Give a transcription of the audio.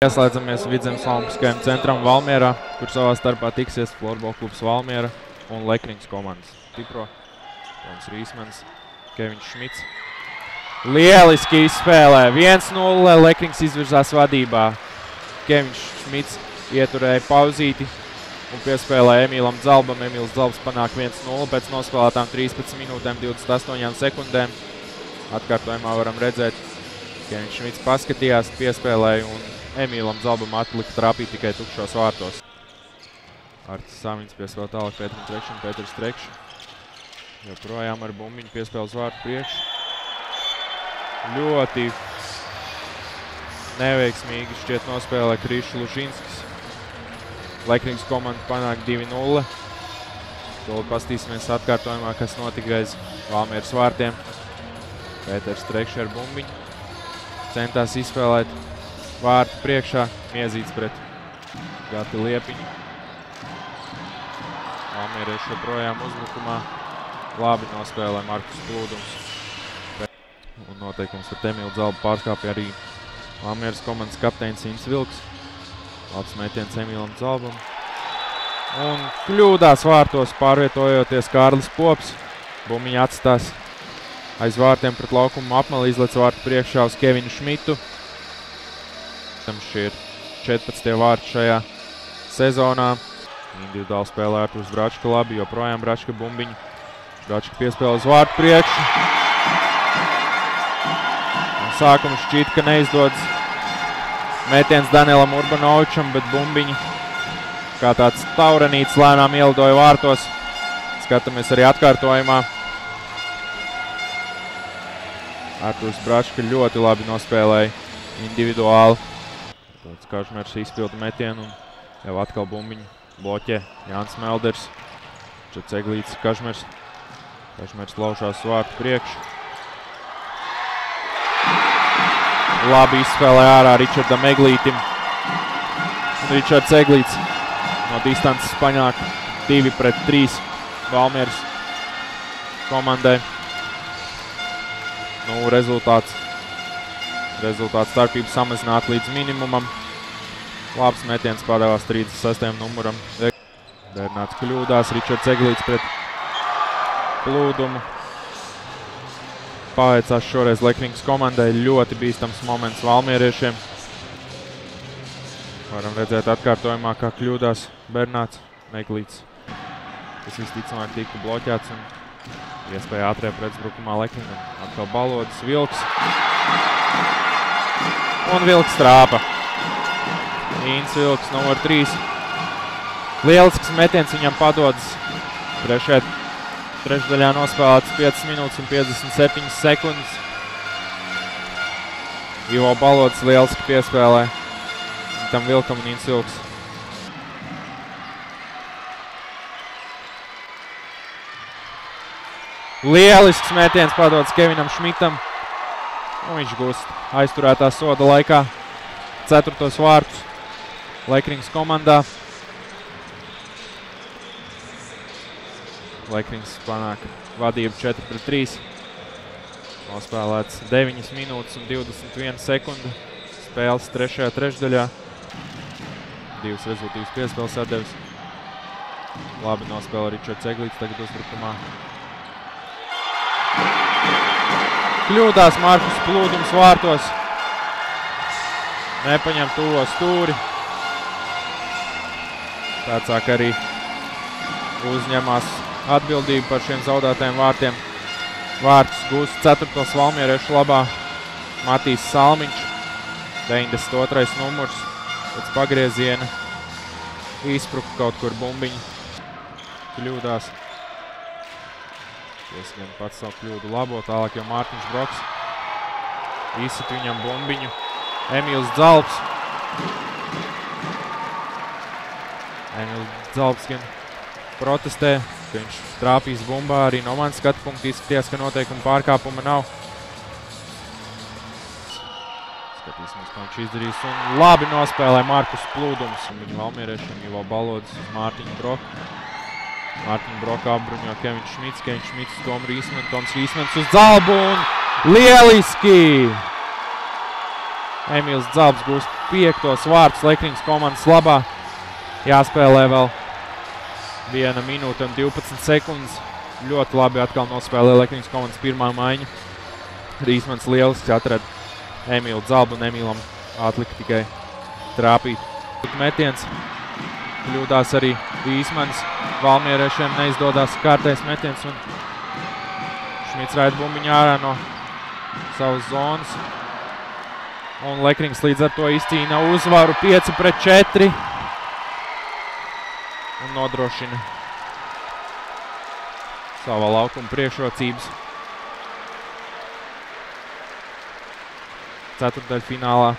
Pieslēdzamies Vidzemes Olimpiskajam centram Valmierā, kur savā starpā tiksies Florbola klubs Valmiera un Leknings komandas. Tipro, Toms Rīsmans, Keviņš Šmits. Lieliski izspēlē. 1-0, Leknings izvirzās vadībā. Keviņš Šmits ieturēja pauzīti un piespēlēja Emīlam Dzalbam. Emīls Dzalbs panāk 1-0 pēc nospēlētām 13 minūtēm 28 sekundēm. Atkārtojumā varam redzēt, Keviņš Šmits paskatījās, piespēlēja un Emīlam Dzalbam atlika trāpīt tikai tukšos vārtos. Artis Saviņš piespēlē tālāk Pēterim Trekšam, Pēters Trekš. Joprojām ar bumbiņu piespēles vārtu priekšu. Ļoti neveiksmīgi šķiet nospēlē Krišs Lužinskis. Leknings komanda panāk 2-0. Tūlīt pastīsimies atkārtojumā, kas notika aiz Valmieras vārtiem. Pēters Trekš ar bumbiņu. Centās izspēlēt vārtu priekšā, Miezīts pret Gati Liepiņu. Valmierieši joprojām uzbrukumā. Labi nospēlē Markus Plūdums. Un noteikums ar Emīlu Dzalbu pārskāpja arī Valmieras komandas kapteinis Ints Vilks. Labs metiens Emīlam Dzalbam. Un kļūdās vārtos pārvietojoties Kārlis Pops. Bumbiņa atstās aiz vārtiem pret laukumu apmali, izlec vārtu priekšā uz Keviņu Šmitu. Šie ir 14. vārti šajā sezonā. Individuāli spēlē Arturs Bračka labi, joprojām Bračka bumbiņu. Bračka piespēlē uz vārtu priekšu. Un sākums šķīt, ka neizdodas metiens Danielam Urbanovičam, bet bumbiņi kā tāds taurenīts lēnām ielidoja vārtos. Skatāmies arī atkārtojumā. Arturs Bračka ļoti labi nospēlēja individuāli. Tāds Kažmers izpilda metienu un jau atkal bumbiņu bloķē Jānis Melders. Čets Eglīts Kažmers. Kažmers laušās vārtu priekšu. Labi izspēlē ārā Ričardam Eglītim. Un Ričards Eglīts no distances panāk 2-3 Valmieras komandai. Nu, rezultāts starpību samazināt līdz minimumam. Labs metiens pārdevās 36. numuram. Bernāts kļūdās, Ričards Eglīts pret Plūdumu. Paveicās šoreiz Leknings komandai. Ļoti bīstams moments valmieriešiem. Varam redzēt atkārtojumā, kā kļūdās Bernāts Eglīts. Tas visticamāk tika bloķēts un iespēja ātrajā pretuzbrukumā Lekningam. Atkal Balodis, Vilks. Un Vilks trāpa. Ints Vilks, numur 3. Lielisks metiens viņam padodas. Trešdaļā nospēlēts 5 minūtes un 57 sekundes. Ivo Balodis lieliski piespēlē tam Vilkam un Ints Vilks. Lielisks metiens padodas Kevinam Šmitam. Un viņš gūst aizturētā soda laikā 4. vārtus Leknings komandā. Leknings panāk vadību 4-3. Nospēlēts 9 minūtes un 21 sekundi. Spēles trešajā trešdaļā. 2 rezultīvas piespēles atdevis. Labi nospēlē Ričards Eglīts tagad uzbrukumā. Kļūdās Markus Plūdums vārtos. Nepaņem tuvo stūri. Tācāk arī uzņemās atbildību par šiem zaudētajiem vārtiem. Vārtus gūst 4. valmieriešu labā Matīs Salmiņš. 92. numurs. Pēc pagrieziena izspruka kaut kur bumbiņu. Kļūdās. Es gan pats savu kļūdu labo, tālāk jau Mārtiņš Broks. Izsit viņam bumbiņu. Emīls Dzalbs. Emīls Dzalbs gan protestē, ka viņš trāpīs bumbā. Arī no manas skatu punkta izskatījās, ka noteikuma pārkāpuma nav. Skatīsimies, ko viņš izdarīs. Un labi nospēlē Markus Plūdums. Un viņu valmieriešiem Ivo Balodis uz Mārtiņu Broku. Mārtiņu Broku apbruņo Keviņš Šmits, Keviņš Šmits, Toms Rīsmans uz Dzalbu un lieliski! Emīls Dzalbs gūs 5. vārtus Lekriņas komandas labā. Jāspēlē vēl 1 minūte un 12 sekundes. Ļoti labi atkal nospēlē Lekriņas komandas pirmā maiņa. Rīsmans lieliski atrada Emīlu Dzalbu un Emīlam atlika tikai trāpīt. Metiens. Kļūdās arī Rīsmans. Valmieriešiem neizdodas kārtais metiens un Šmits raida bumbiņu ārā no savas zonas. Un Lekriņas līdz ar to izcīna uzvaru 5-4 un nodrošina savā laukuma priekšrocības. Ceturtdaļfinālā